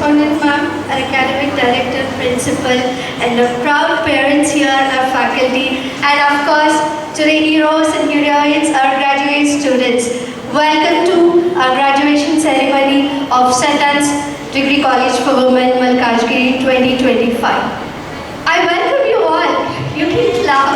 correspondent ma'am, our academic director, principal, and our proud parents here, our faculty, and of course, today heroes and heroines, our graduate students. Welcome to our graduation ceremony of St. Anne's Degree College for Women, Malkajgiri 2025. I welcome you all. You can clap.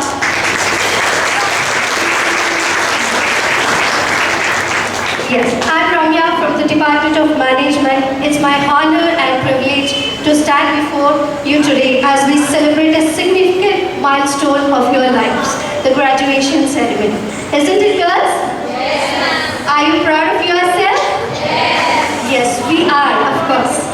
Yes, I'm Ramya from the Department of Management. It's my honor and privilege to stand before you today as we celebrate a significant milestone of your lives, the graduation ceremony. Isn't it, girls? Yes. Are you proud of yourself? Yes. Yes, we are, of course.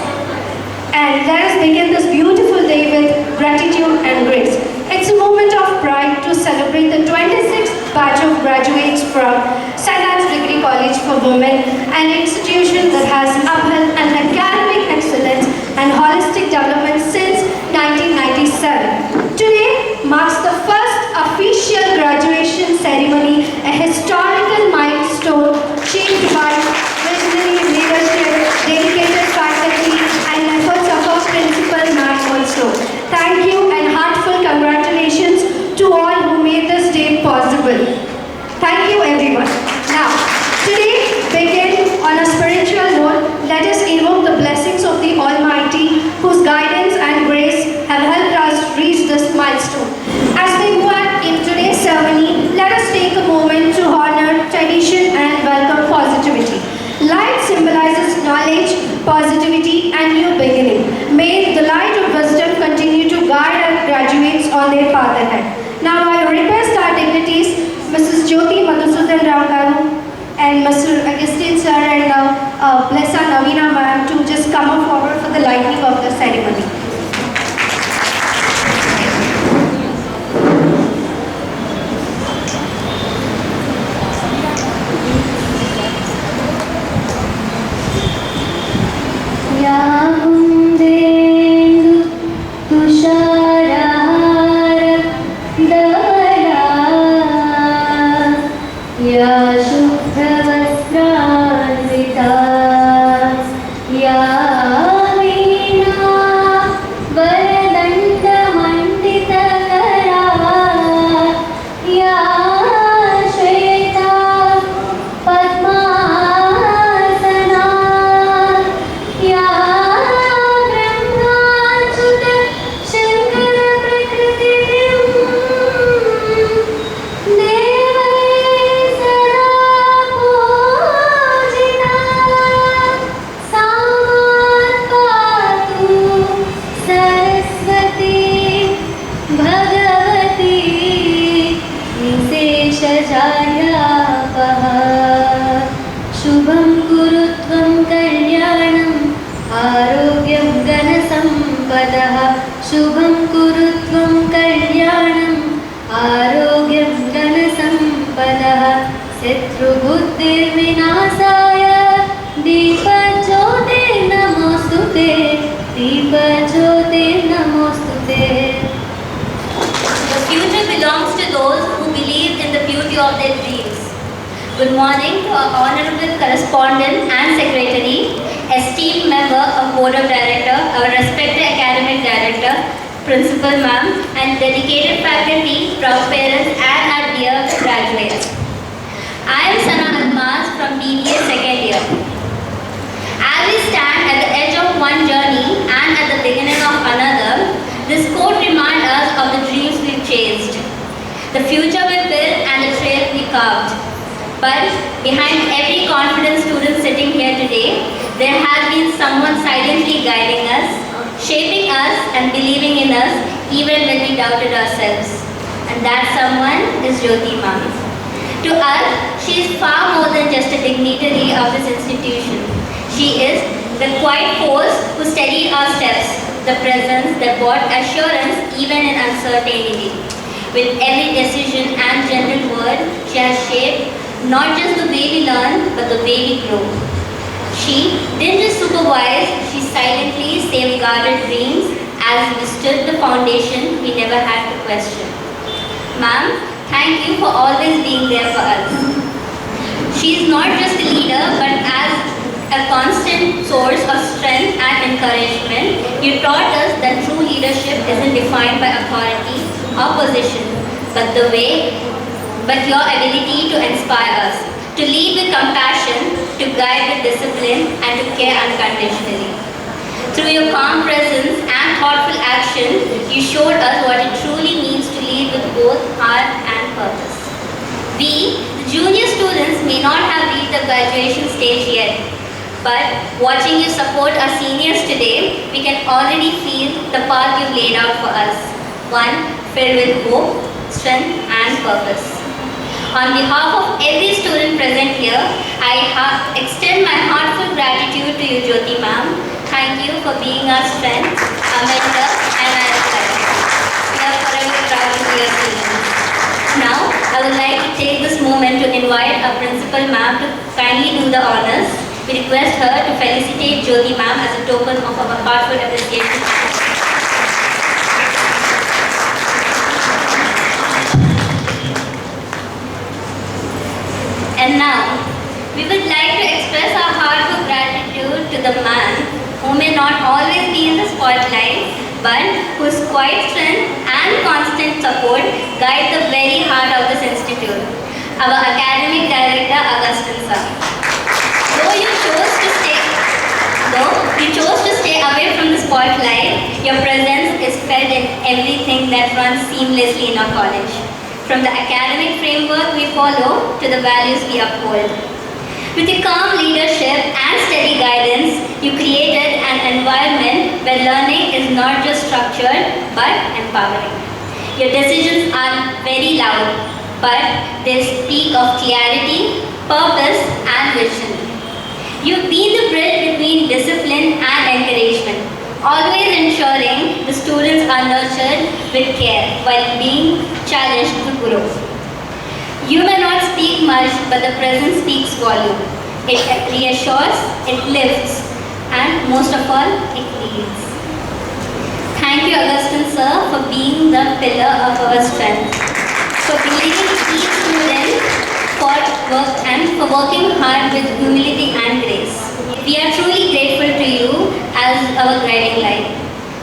And let us begin this beautiful day with gratitude and grace. It's a moment of pride to celebrate the 26th batch of graduates from St. Anne's Degree College for Women, an institution that has upheld an academic excellence and holistic development since 1997. Today marks the first official graduation ceremony, a historical milestone shaped by visionary leadership, dedicated faculty, and efforts of our principal ma'am also. Thank you and heartfelt congratulations to all who made this day possible. Thank you everyone. Now, today begin on a spiritual note. Let us invoke the blessings of the Almighty, whose guidance and grace have helped us reach this milestone. As we move on in today's ceremony, let us take a moment to honor tradition and welcome positivity. Light symbolizes knowledge, positivity, and new beginning. May the light of wisdom continue to guide our graduates on their path ahead. Now I request our dignitaries, Mrs. Jyoti Madhusudan Rao Garu and Mr. Agustin sir and Blessa Navina ma'am to just come up forward for the lighting of the ceremony. शुभं कुरु त्वं कल्याणं आरोग्यं धनसम्पदः शत्रुबुद्धिर्विनाशाय दीपज्योतिर्नमोऽस्तुते दीपज्योतिर्नमोऽस्तुते. The future belongs to those who believe in the beauty of their dreams. Good morning to our honorable correspondent and secretary, esteemed member of Board of Director, our respected academic director, principal ma'am, and dedicated faculty, proud parents, and our dear graduates. I am Sana Almaz from BBA second year. As we stand at the edge of one journey and at the beginning of another, this quote reminds us of the dreams we've chased, the future we built, and the trail we carved. But behind every confident student sitting here today, there has been someone silently guiding us, shaping us, and believing in us even when we doubted ourselves. And that someone is Jyoti ma'am. To us, she is far more than just a dignitary of this institution. She is the quiet force who steadied our steps, the presence that brought assurance even in uncertainty. With every decision and gentle word, she has shaped not just the way we learn, but the way we grow. She didn't just supervise, she silently safeguarded dreams as we stood the foundation we never had to question. Ma'am, thank you for always being there for us. She is not just a leader, but as a constant source of strength and encouragement. encouragement, you taught us that true leadership isn't defined by authority or position, but your ability to inspire us, to lead with compassion, to guide with discipline, and to care unconditionally. Through your calm presence and thoughtful action, you showed us what it truly means to lead with both heart and purpose. We, the junior students, may not have reached the graduation stage yet, but watching you support our seniors today, we can already feel the path you've laid out for us. One filled with hope, strength, and purpose. On behalf of every student present here, I extend my heartfelt gratitude to you, Jyoti ma'am. Thank you for being our strength, our mentor, and our inspiration. We are forever proud to be your students. Now, I would like to take this moment to invite our principal ma'am to kindly do the honors. We request her to felicitate Jyoti ma'am as a token of our heartfelt appreciation. And now, we would like to express our heartfelt gratitude to the man who may not always be in the spotlight, but whose quiet strength and constant support guide the very heart of this institute, our academic director, Augustine sir. Though you chose to stay away from the spotlight, your presence is felt in everything that runs seamlessly in our college. From the academic framework we follow to the values we uphold. With your calm leadership and steady guidance, you created an environment where learning is not just structured but empowering. Your decisions are very loud, but they speak of clarity, purpose, and vision. You've been the bridge between discipline and encouragement, always ensuring the students are nurtured with care while being challenged to grow. You may not speak much, but the presence speaks volume. It reassures, it lifts, and most of all, it leads. Thank you, Augustine sir, for being the pillar of our strength, for believing each student for working hard with humility and grace. We are truly grateful to you as our guiding light.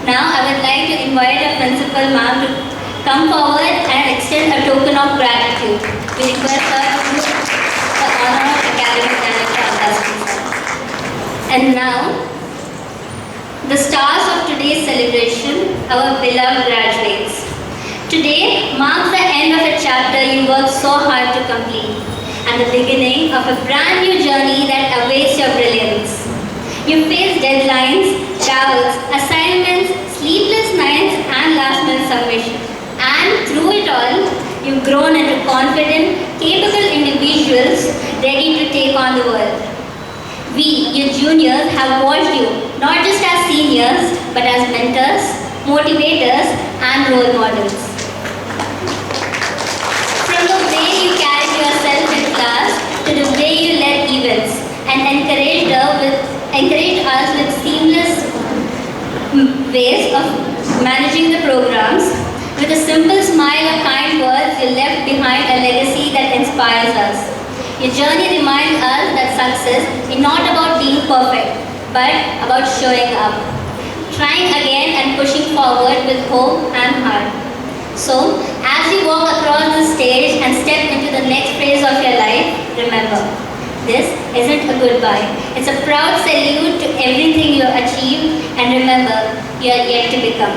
Now, I would like to invite our principal ma'am to come forward and extend a token of gratitude. We request her to do the honor of academic director Augustine sir. And now, the stars of today's celebration, our beloved graduates. Today marks the end of a chapter you worked so hard to complete, and the beginning of a brand new journey that awaits your brilliance. You faced deadlines, doubts, assignments, sleepless nights, and last-minute submissions. And through it all, you've grown into confident, capable individuals ready to take on the world. We, your juniors, have watched you not just as seniors, but as mentors, motivators, and role models. From the way you carried yourself in class to the way you led events and encouraged us with seamless ways of managing the programs, with a simple smile or kind words, you left behind a legacy that inspires us. Your journey reminds us that success is not about being perfect, but about showing up, trying again and pushing forward with hope and heart. So, as you walk across the stage and step into the next phase of your life, remember, this isn't a goodbye. It's a proud salute to everything you achieved, and remember, you are yet to become.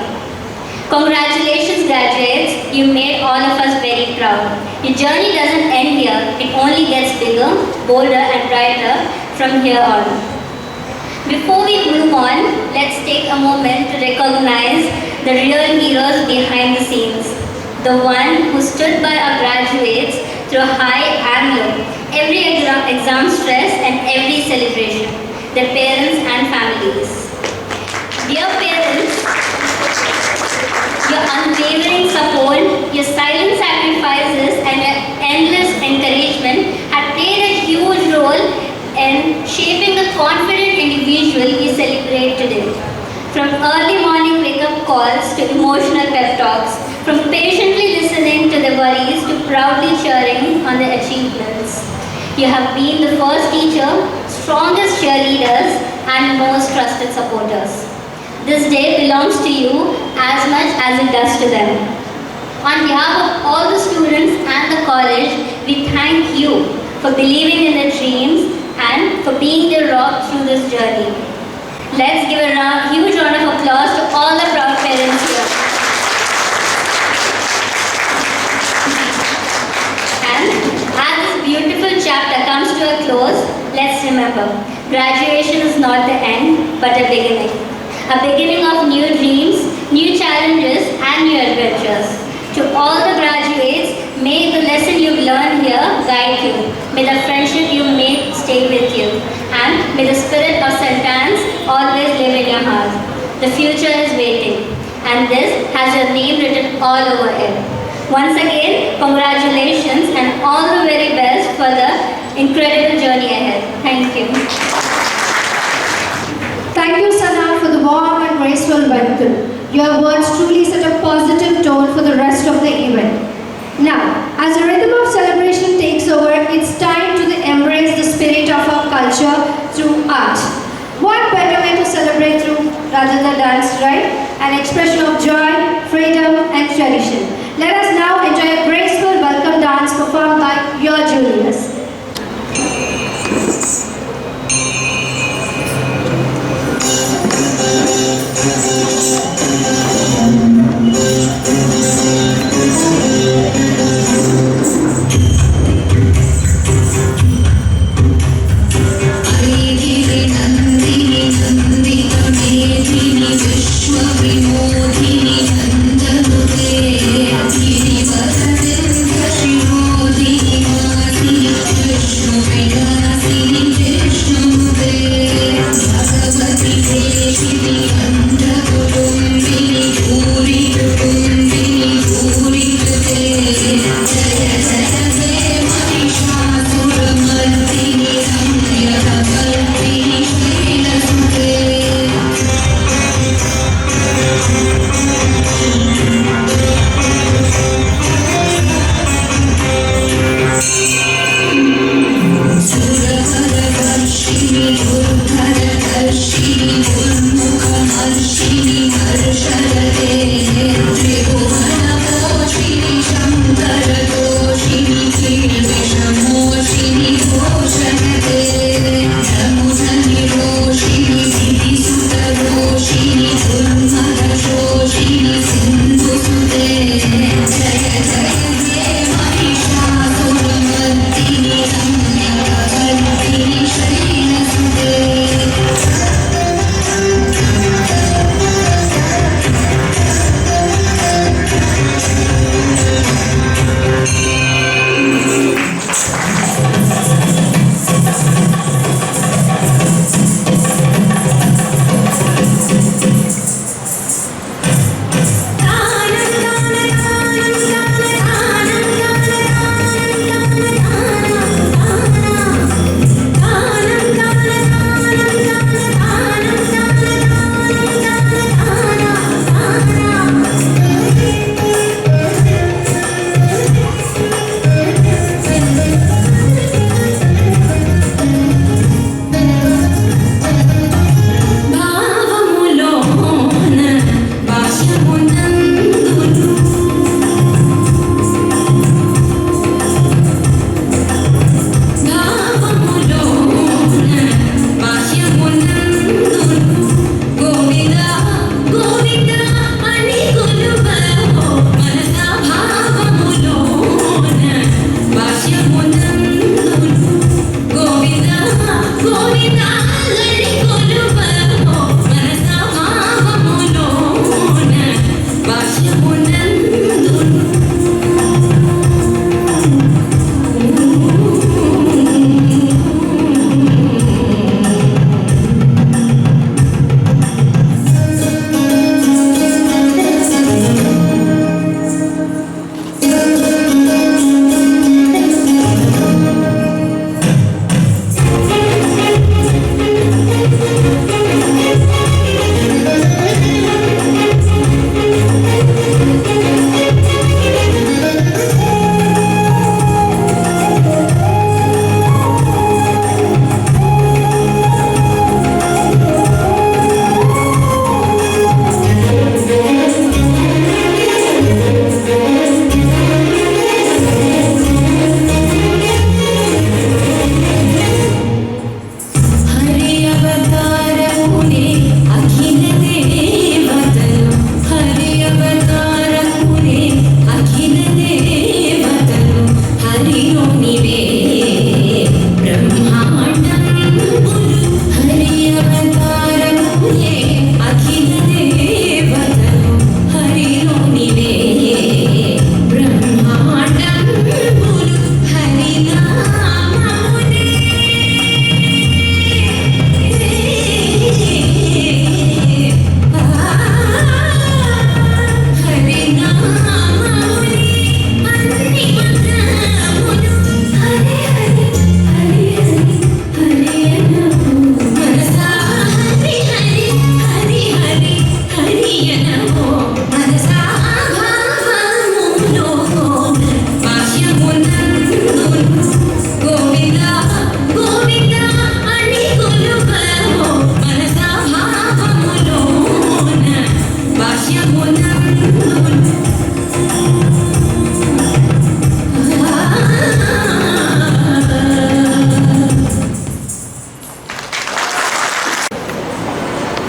Congratulations, graduates. You made all of us very proud. Your journey doesn't end here. It only gets bigger, bolder, and brighter from here on. Before we move on, let's take a moment to recognize the real heroes behind the scenes. The one who stood by our graduates through high and low, every exam stress and every celebration, their parents and families. Dear parents, your unwavering support, your silent sacrifices, and your endless encouragement have played a huge role in shaping the confident individual we celebrate today. From early morning wake-up calls to emotional pep talks, from patiently listening to their worries to proudly cheering on their achievements. You have been the first teacher, strongest cheerleaders, and most trusted supporters. This day belongs to you as much as it does to them. On behalf of all the students and the college, we thank you for believing in their dreams and for being their rock through this journey. Let's give a huge round of applause to all the proud parents here. And as this beautiful chapter comes to a close, let's remember, graduation is not the end, but a beginning. A beginning of new dreams, new challenges, and new adventures. To all the graduates, may the lesson you've learned here guide you. May the friendship you made stay with you. And may the spirit of St. Anne's always live in your heart. The future is waiting, and this has your name written all over it. Once again, congratulations and all the very best for the incredible journey ahead. Thank you. Thank you, Sana, for the warm and graceful welcome. Your words truly set a positive tone for the rest of the event. Now, as the rhythm of celebration takes over, it's time to embrace the spirit of our culture through art. What better way to celebrate through rather than dance, right? An expression of joy, freedom, and tradition. Let us now enjoy a graceful welcome dance performed by your juniors. विश्व विमोहिनी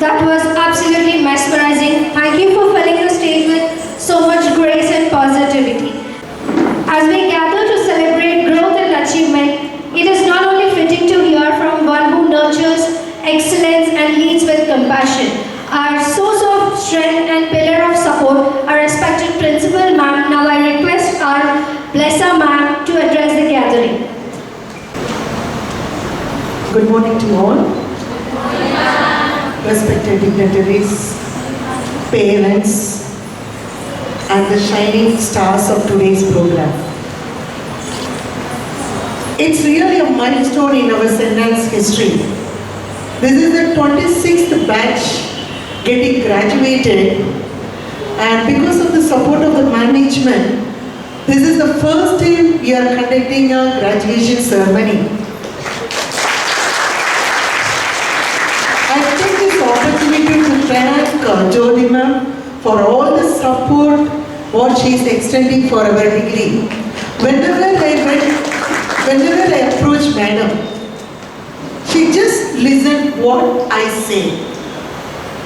That was absolutely mesmerizing. Thank you for filling the stage with so much grace and positivity. As we gather to celebrate growth and achievement, it is not only fitting to hear from one who nurtures excellence and leads with compassion. Our source of strength and pillar of support, our respected principal ma'am. Now I request our blesser ma'am to address the gathering. Good morning to all. Respected dignitaries, parents, and the shining stars of today's program. It's really a milestone in our sentence history. This is the 26th batch getting graduated, and because of the support of the management, this is the first time we are conducting a graduation ceremony. I take this opportunity to thank Jyoti ma'am for all the support what she is extending for our degree. Whenever I approach madam, she just listen what I say.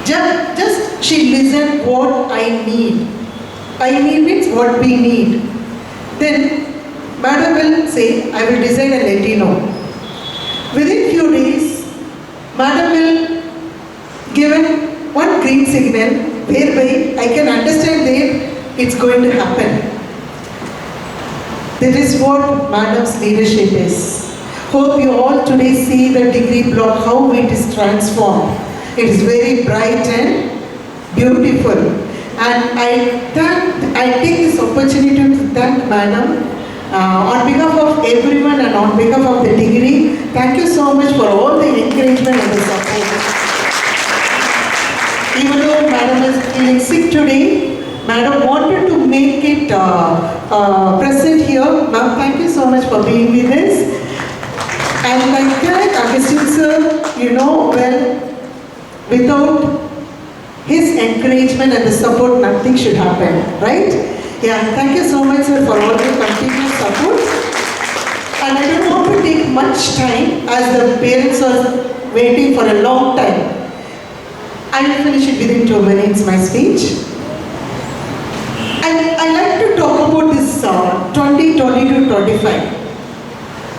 Just she listen what I need. I need means what we need. Then madam will say, I will decide and let you know. Within few days, madam will give one green signal whereby I can understand that it's going to happen. That is what madam's leadership is. Hope you all today see the degree block, how it is transformed. It is very bright and beautiful. And I take this opportunity to thank madam on behalf of everyone and on behalf of the degree. Thank you so much for all the encouragement and the support. Even though madam is feeling sick today, madam wanted to make it present here. Ma'am, thank you so much for being with us. And like that, Agustin sir, well, without his encouragement and the support, nothing should happen, right? Yeah, thank you so much sir for all the continued support. And I don't want to take much time as the parents are waiting for a long time. I will finish it within 2 minutes, my speech. And I like to talk about this 2022-25.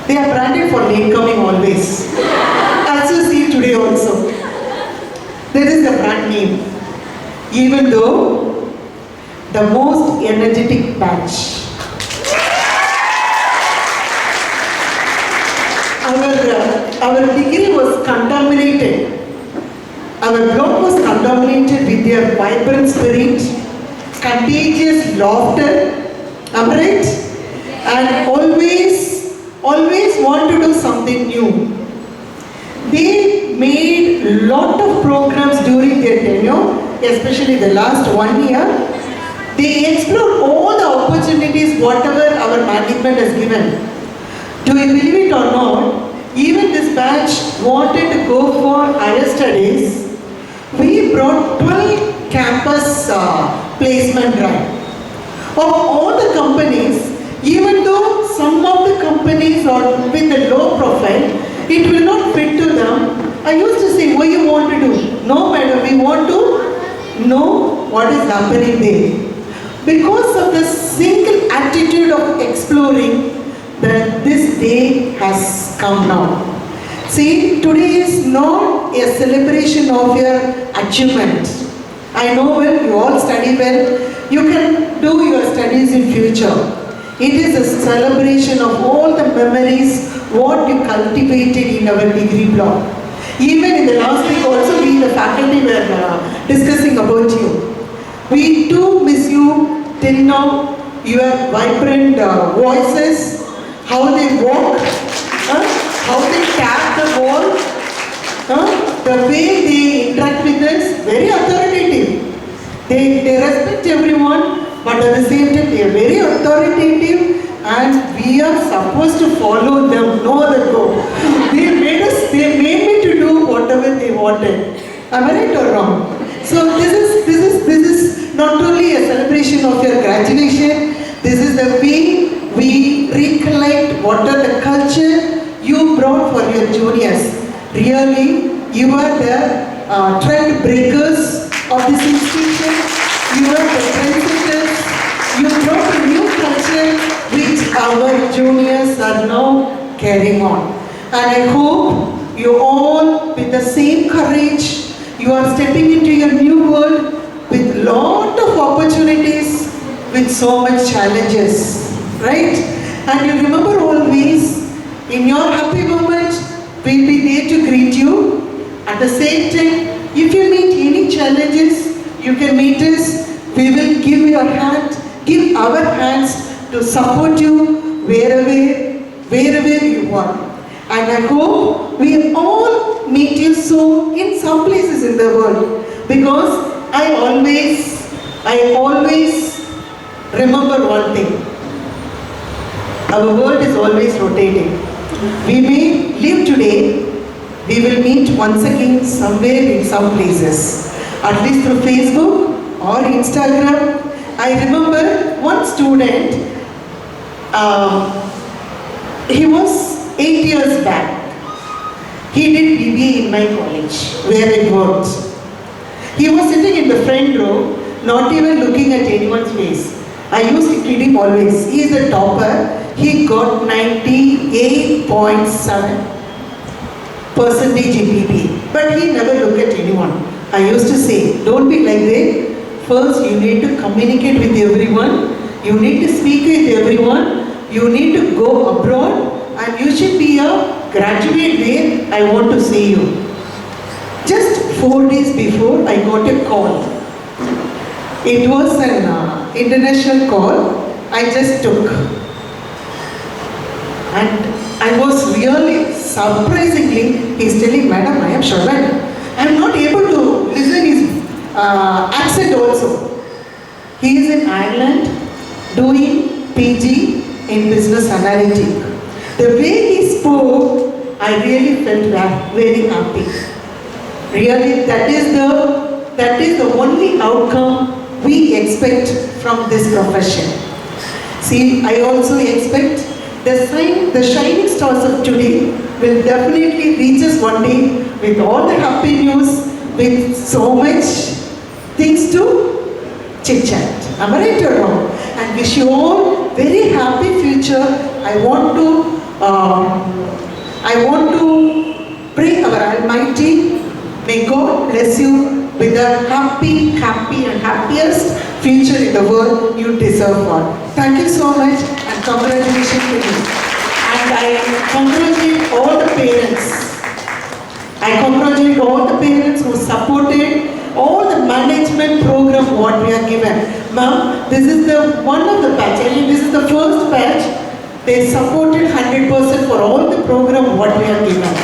They are branded for late coming always. As you see today also. That is the brand name. Even though the most energetic batch. Our degree was contaminated. Our block was contaminated with their vibrant spirit, contagious laughter, am I right? And always want to do something new. They made lot of programs during their tenure, especially the last 1 year. They explored all the opportunities whatever our management has given. Do you believe it or not? Even this batch wanted to go for higher studies. We brought 12 campus placement drive. Of all the companies, even though some of the companies are with a low profile, it will not fit to them. I used to say, what do you want to do? No madam, we want to know what is happening there. Because of the single attitude of exploring, that this day has come now. See, today is not a celebration of your achievement. I know well, you all study well. You can do your studies in future. It is a celebration of all the memories, what you cultivated in our degree block. Even in the last week also, we the faculty were discussing about you. We too miss you till now. Your vibrant voices, how they walk, how they tap the wall, the way they interact with us, very authoritative. They respect everyone, but at the same time they are very authoritative and we are supposed to follow them, no other go. They made me to do whatever they wanted. Am I right or wrong? So this is not only a celebration of your graduation, this is the way we recollect what are the culture you brought for your juniors. Really, you are the trend breakers of this institution. You are the trendsetters. You brought a new culture which our juniors are now carrying on. And I hope you all, with the same courage, you are stepping into your new world with lot of opportunities, with so much challenges, right? And you remember always, in your happy moment, we'll be there to greet you. At the same time, if you meet any challenges, you can meet us. We will give our hands to support you wherever you are. And I hope we all meet you soon in some places in the world, because I always remember one thing. Our world is always rotating. We may live today, we will meet once again somewhere in some places, at least through Facebook or Instagram. I remember one student, he was 8 years back. He did BBA in my college, where I worked. He was sitting in the front row, not even looking at anyone's face. I used to kid him always. He is a topper. He got 98.7% in BBA. But he never looked at anyone. I used to say, don't be like that. First, you need to communicate with everyone. You need to speak with everyone. You need to go abroad. And you should be a graduate there. I want to see you. Just 4 days before, I got a call. It was an international call. I just took. And I was really, surprisingly, he's telling, Madam, I am Shravan. I am not able to listen his accent also. He is in Ireland doing PG in business analytics. The way he spoke, I really felt very happy. Really, that is the only outcome we expect from this profession. See, I also expect the shining stars of today will definitely reach us one day with all the happy news, with so much things to chit chat. Am I right or wrong? And wish you all very happy future. I want to pray our Almighty. May God bless you with the happy and happiest future in the world you deserve for. Thank you so much and congratulations to you. And I congratulate all the parents. I congratulate all the parents who supported all the management program what we are given. Ma'am, this is the one of the batch. I mean, this is the first batch. They supported 100% for all the program what we are given.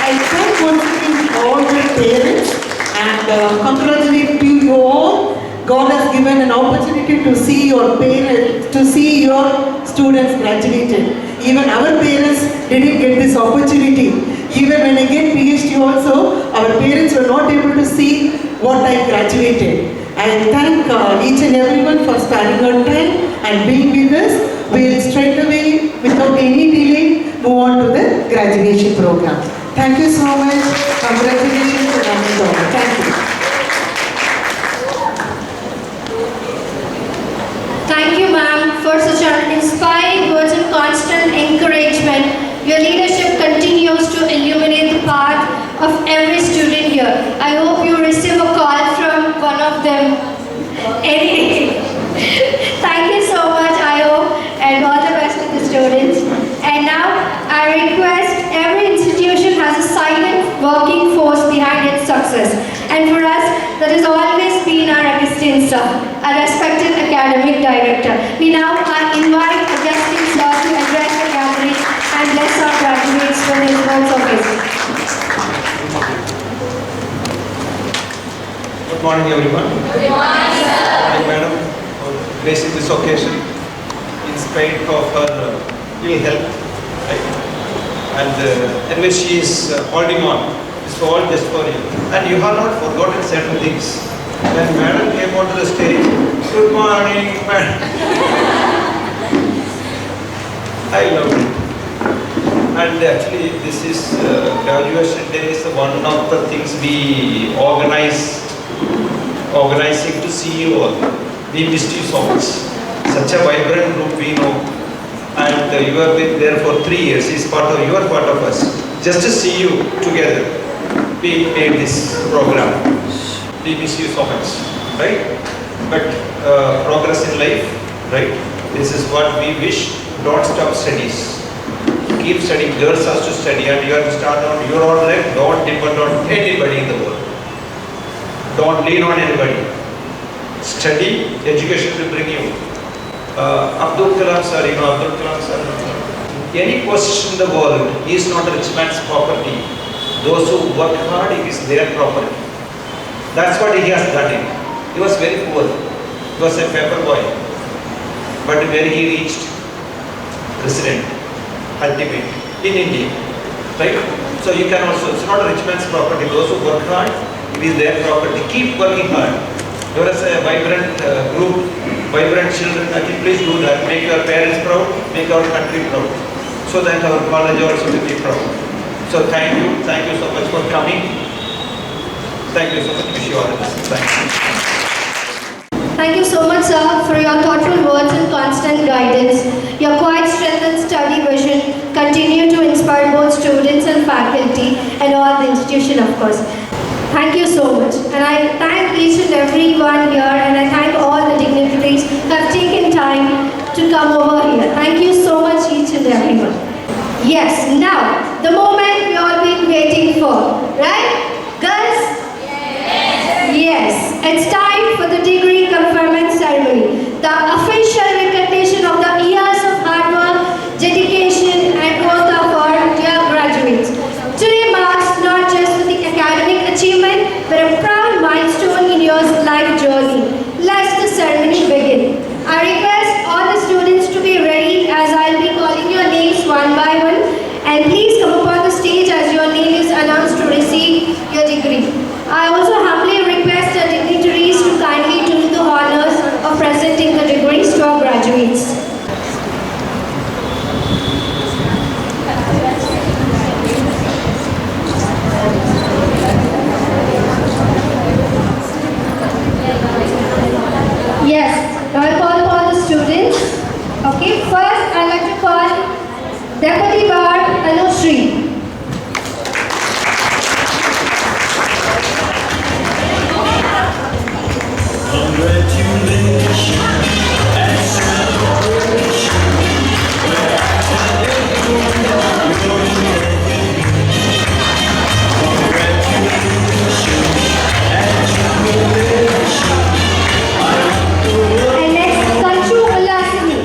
I thank once again all the parents and congratulate to you all. God has given an opportunity to see your parents, to see your students graduated. Even our parents didn't get this opportunity. Even when I get PhD also, our parents were not able to see what I graduated. I thank each and everyone for sparing your time and being with us. We'll straight away, without any delay, move on to the graduation program. Thank you so much. Congratulations to Ramya. Thank you. Thank you, ma'am, for such an inspiring words and constant encouragement. Your leadership continues to illuminate the path of every student here. I hope you receive a call from one of them any day. Thank you so much, I hope, and all the best to the students. And now, I request every institution has a silent working force behind its success. And for us, that has always been our Augustine sir, a respected academic director. We now invite Augustine sir to address the gathering and bless our graduates with his words of wisdom. Good morning, everyone. Good morning, sir. Good morning, madam, for gracing this occasion in spite of her ill health. Right? And anyway, she is holding on. It's all just for you. And you have not forgotten certain things. When madam came onto the stage, good morning, madam. I loved it. And actually, this is graduation day is one of the things we organizing to see you all. We missed you so much. Such a vibrant group we know, and you have been there for 3 years. You are part of us. Just to see you together, we made this program. We miss you so much, right? But progress in life, right? This is what we wish. Don't stop studies. Keep studying. Girls have to study, and you have to start on your own leg. Don't depend on anybody in the world. Don't lean on anybody. Study, education will bring you. Abdul Kalam sir, any position in the world is not a rich man's property. Those who work hard, it is their property. That's what he has done it. He was very poor. He was a paper boy. But where he reached, president, ultimate, in India. Right? So you can also, it's not a rich man's property. Those who work hard, it is their property. Keep working hard. There is a vibrant group, vibrant children. I think please do that. Make your parents proud, make our country proud. So that our college also will be proud. So thank you so much for coming. Thank you so much. Wish you all the best. Thank you. Thank you so much, sir, for your thoughtful words and constant guidance. Your quiet strength and study vision continue to inspire both students and faculty and all the institution, of course. Thank you so much. And I thank each and everyone here, and I thank all the dignitaries who have taken time to come over here. Thank you so much, each and everyone. Yes, now, the moment we all been waiting for, right? Girls? Yes, it's time for the degree conferment ceremony, the official recognition of the years of hard work, dedication, and growth of our dear graduates. Today marks not just the academic achievement, but a proud milestone in your life journey. Let the ceremony begin. I request all the students to be ready, as I'll be calling your names one by one, and please come up on the stage as your name is announced to receive your degree. I also humbly request the dignitaries to kindly do the honors of presenting the degrees to our graduates. Yes, now I call upon the students. Okay, first I'd like to call Deputy Bard Anushree. And next, Kanchu Ulasini.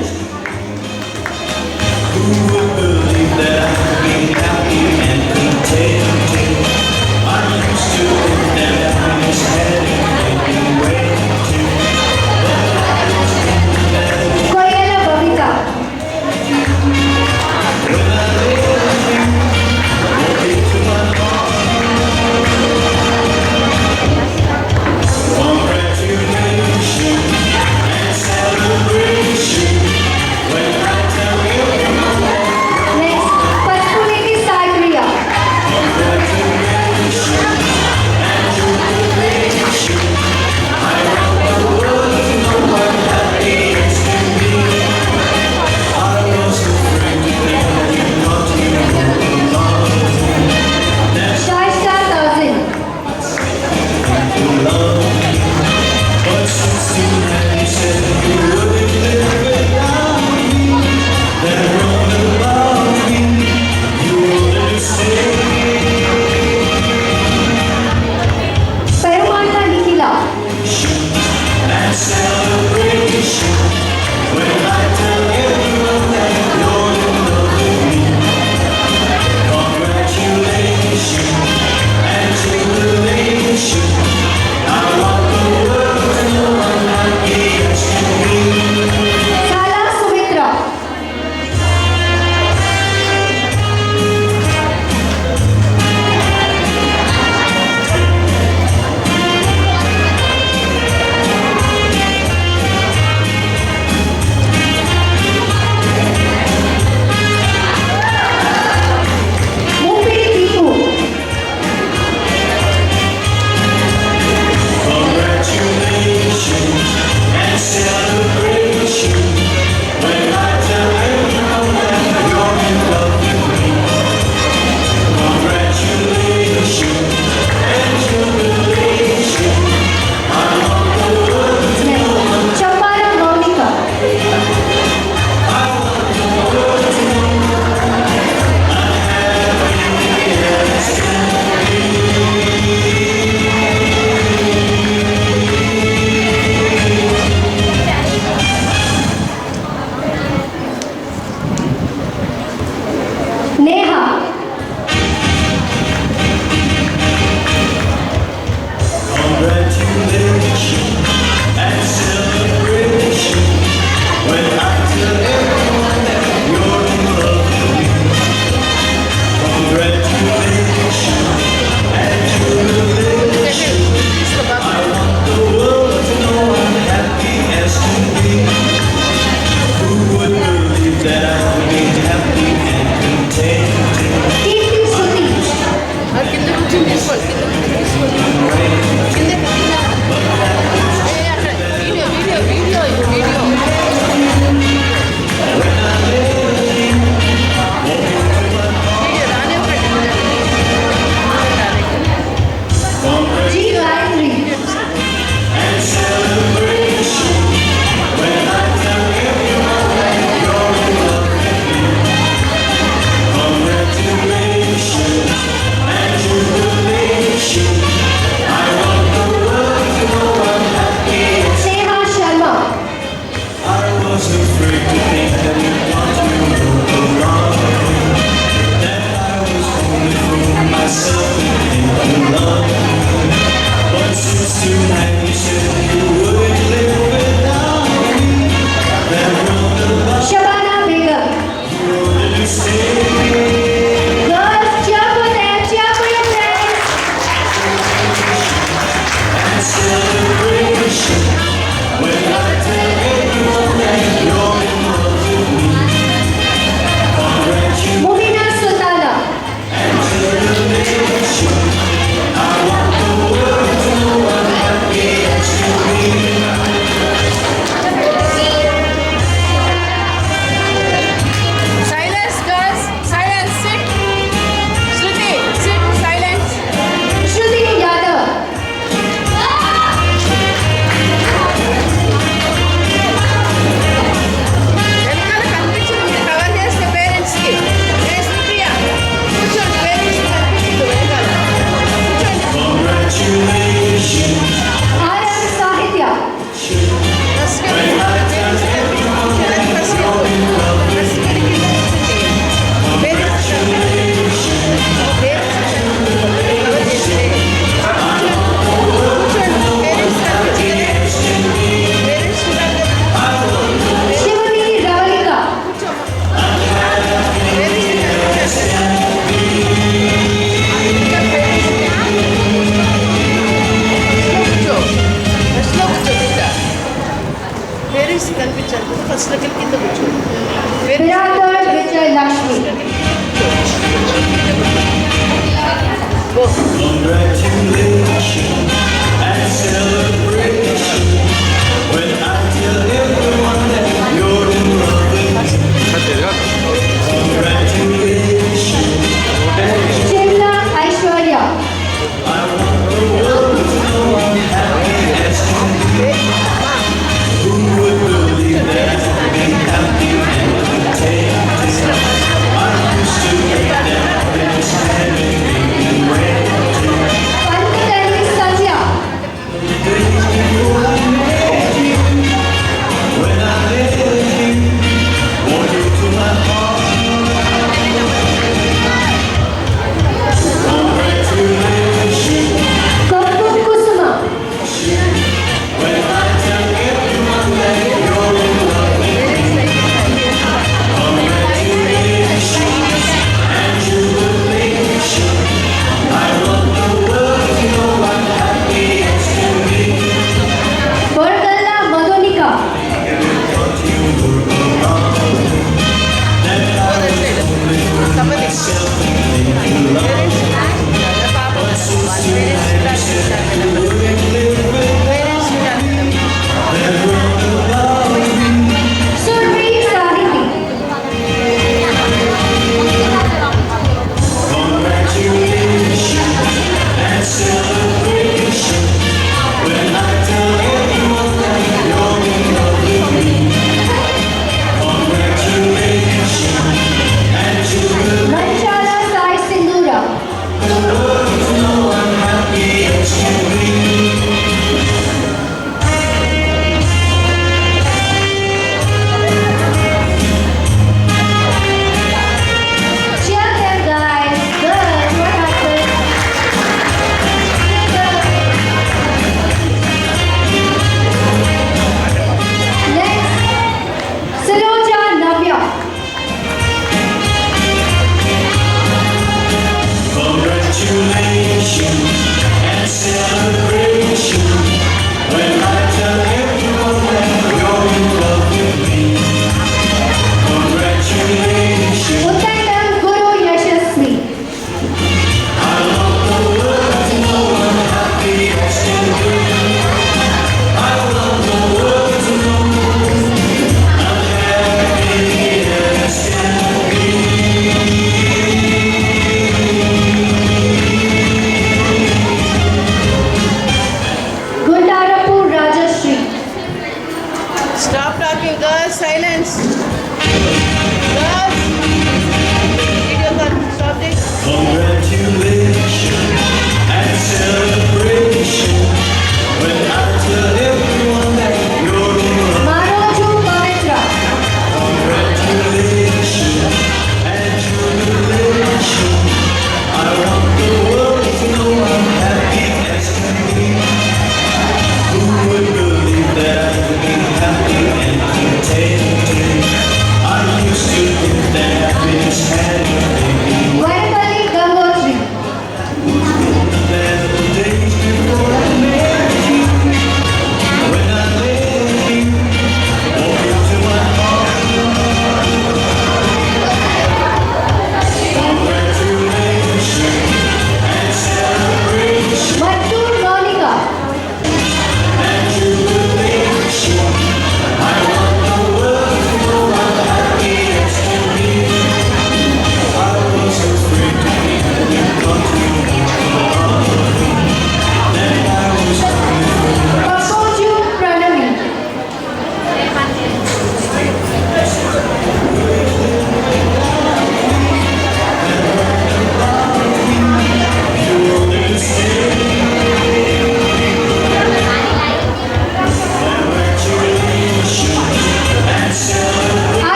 Virata Vijay Lakshmi. Congratulations and celebration when I tell everyone that you're in love with me. Congratulations. Chimla Aishwarya. I want the world to know I'm happy as can be. Who would believe that I'd be happy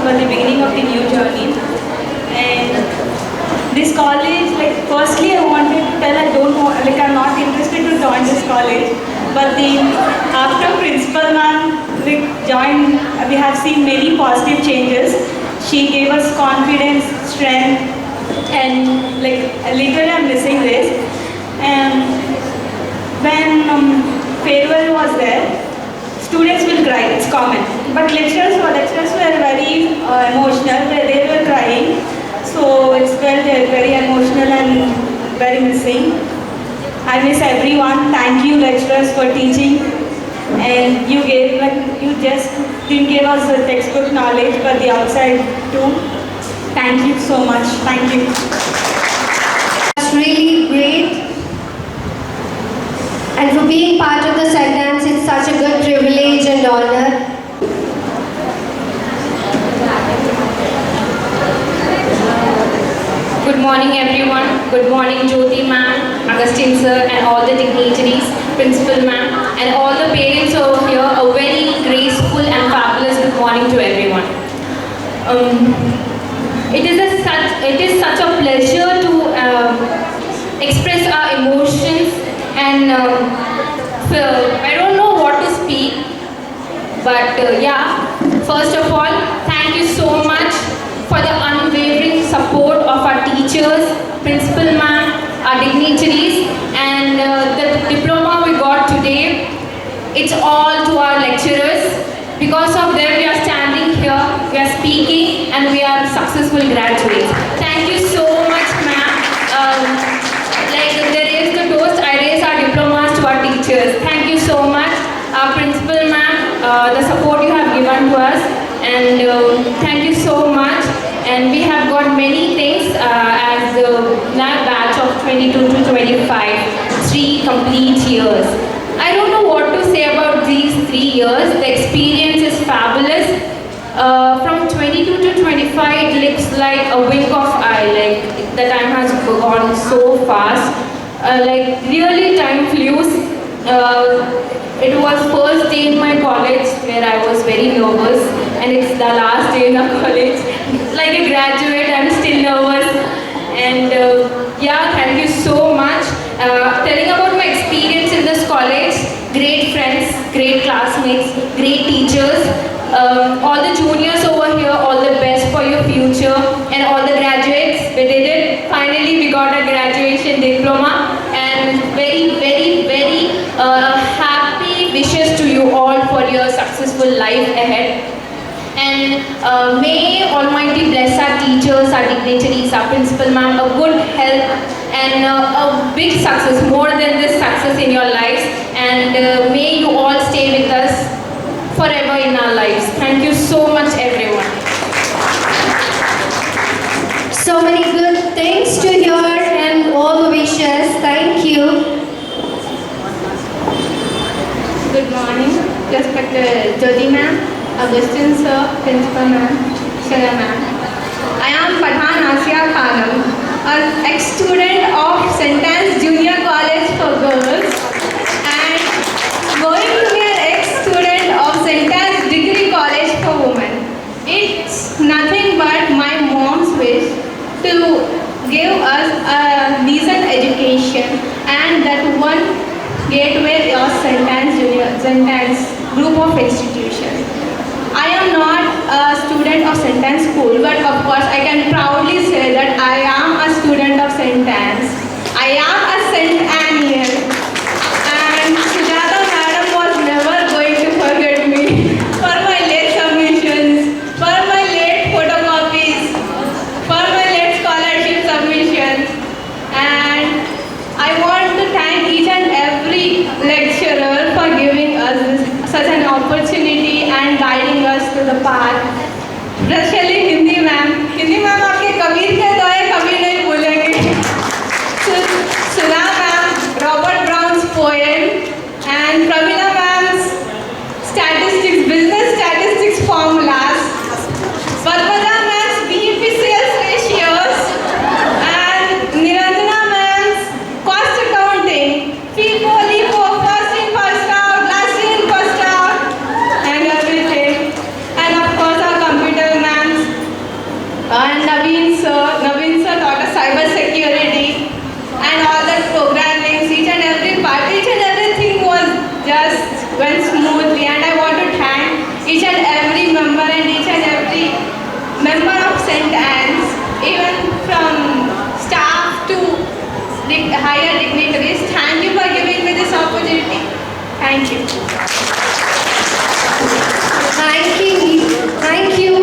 were the beginning of the new journey. And this college, like firstly I wanted to tell I don't know, like I'm not interested to join this college. But after principal ma'am joined, we have seen many positive changes. She gave us confidence, strength, and like literally I'm missing this. And when farewell was there, students will cry, it's common. But lecturers were very emotional, they were crying. So it's very emotional and very missing. I miss everyone. Thank you lecturers for teaching. And you just didn't give us the textbook knowledge, but the outside too. Thank you so much. Thank you. That's really great. And for being part of the sentence, it's such a good privilege and honor. Good morning everyone. Good morning Jyoti ma'am, Augustine sir and all the dignitaries, principal ma'am and all the parents over here. A very graceful and fabulous good morning to everyone. It is such a pleasure to express our emotions and I don't know what to speak, but first of all, thank you so much for the unwavering support of our teachers, principal ma'am, our dignitaries, and the diploma we got today. It's all to our lecturers. Because of them, we are standing here, we are speaking, and we are successful graduates. Thank you so much, ma'am. Like there is the toast, I raise our diplomas to our teachers. Thank you so much, our principal ma'am, the support you have given to us, and thank you so much. And we have got many things as the batch of 22 to 25, 3 complete years. I don't know what to say about these 3 years. The experience is fabulous. From 22 to 25, it looks like a wink of eye. Like the time has gone so fast. Like really time flew. It was first day in my college where I was very nervous, and it's the last day in our college. Like a graduate, I'm still nervous. And thank you so much. Telling about my experience in this college, great friends, great classmates, great teachers, all the juniors over here, all the best for your future, and all the graduates, we did it. Finally, we got a graduation diploma, and very, very, very happy wishes to you all for your successful life ahead. And may Almighty bless our teachers, our dignitaries, our principal ma'am, a good health and a big success, more than this success in your lives. And may you all stay with us forever in our lives. Thank you so much, everyone. So many good things to hear and all the wishes. Thank you. Good morning, respected Jyoti ma'am, Augustine sir, principal ma'am, Shana ma'am. I am Pathan Asya Khanam, an ex-student of St. Anne's Junior College for Girls, and going to be an ex-student of St. Anne's Degree College for Women. It's nothing but my mom's wish to give us a decent education, and that one gateway of St. Anne's group of institutions. I am not a student of St. Anne's school, but of course I can proudly say that I am a student of St. Anne's. I am a St. Annean, and Sujata madam was never going to forget me for my late submissions, for my late photocopies, for my late scholarship submissions. And I want to thank each and every lecturer for giving us such an opportunity and guiding us to the path. Especially Hindi ma'am आपके कबीर के दोहे कभी नहीं भूलेंगे. Sudha ma'am, Robert Brown's poem, and Pravina ma'am's business statistics formulas, Padmaja ma'am's BEP-sales ratios, and Niranjana ma'am's cost accounting, FIFO, LIFO, first in, first out, last in, first out, and everything. And of course our computer ma'am's Thank you. Thank you.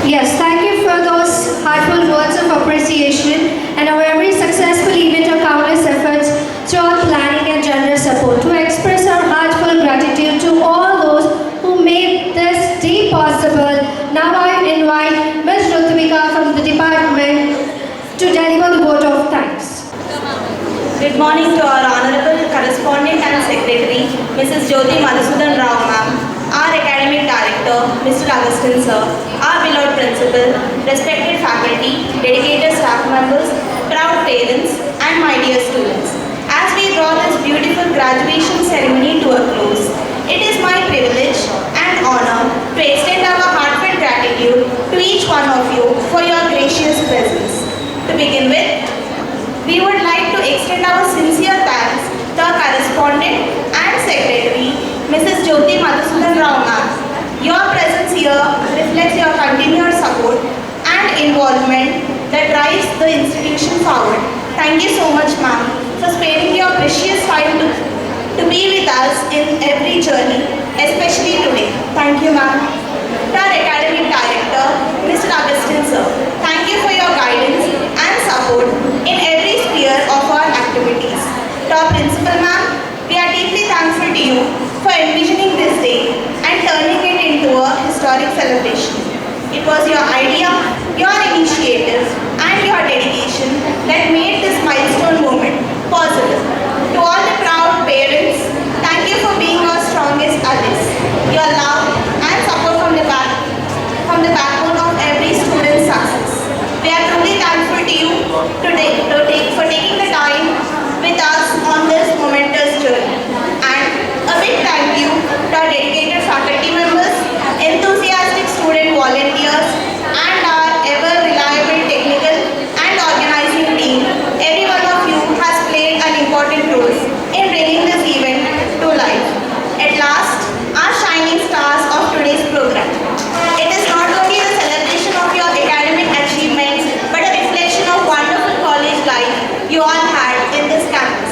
Yes, thank you for those heartfelt words of appreciation and our very successful event of countless efforts throughout planning and generous support. To express our heartfelt gratitude to all those who made this day possible, now I invite Ms. Rutvika from the department to deliver the vote of thanks. Good morning to our Honorable Correspondent and Secretary, Mrs. Jyoti Madhusudan Rao ma'am, our Academic Director, Mr. Augustine sir, our beloved Principal, respected faculty, dedicated staff members, proud parents, and my dear students. As we draw this beautiful graduation ceremony to a close, it is my privilege and honor to extend our heartfelt gratitude to each one of you for your gracious presence. To begin with, we would like to extend our sincere thanks to our correspondent and secretary, Mrs. Jyoti Madhusudan Rao ma'am. Your presence here reflects your continued support and involvement that drives the institution forward. Thank you so much, ma'am, for sparing your precious time to be with us in every journey, especially today. Thank you, ma'am. To our academic director, Mr. Augustine sir, thank you for your guidance and support in every sphere of our activities. To our principal ma'am, we are deeply thankful to you for envisioning this day and turning it into a historic celebration. It was your idea, your initiative, and your dedication that made this milestone moment possible. To all the proud parents, thank you for being our strongest allies. Your love and support from the backbone of every student's success. We are truly thankful to you today for taking the time with us on this momentous journey. And a big thank you to our dedicated faculty members, enthusiastic student volunteers, and our ever reliable technical and organizing team. Every one of you has played an important role in bringing this event to life. At last, our shining stars of today's program. It is not only the celebration of your academic achievements, but a reflection of wonderful college life you all had in this campus.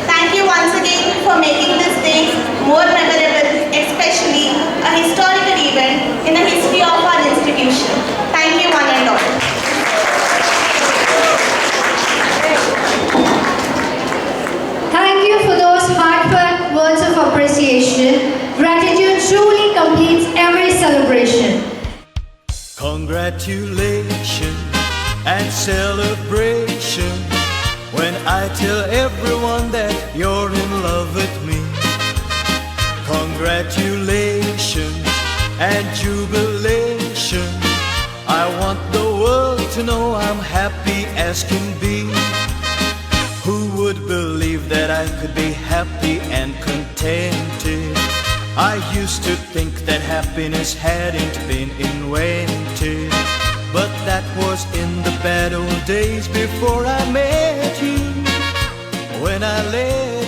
Thank you once again for making this day more memorable, especially a historical event in the history of our institution. Thank you one and all. Thank you for those heartfelt words of appreciation. Gratitude truly completes every celebration. Congratulations and celebration when I tell everyone that you're in love with me. Congratulations and jubilation. I want the world to know I'm happy as can be. Who would believe that I could be happy and contented? I used to think that happiness hadn't been invented, but that was in the bad old days before I met you. When I left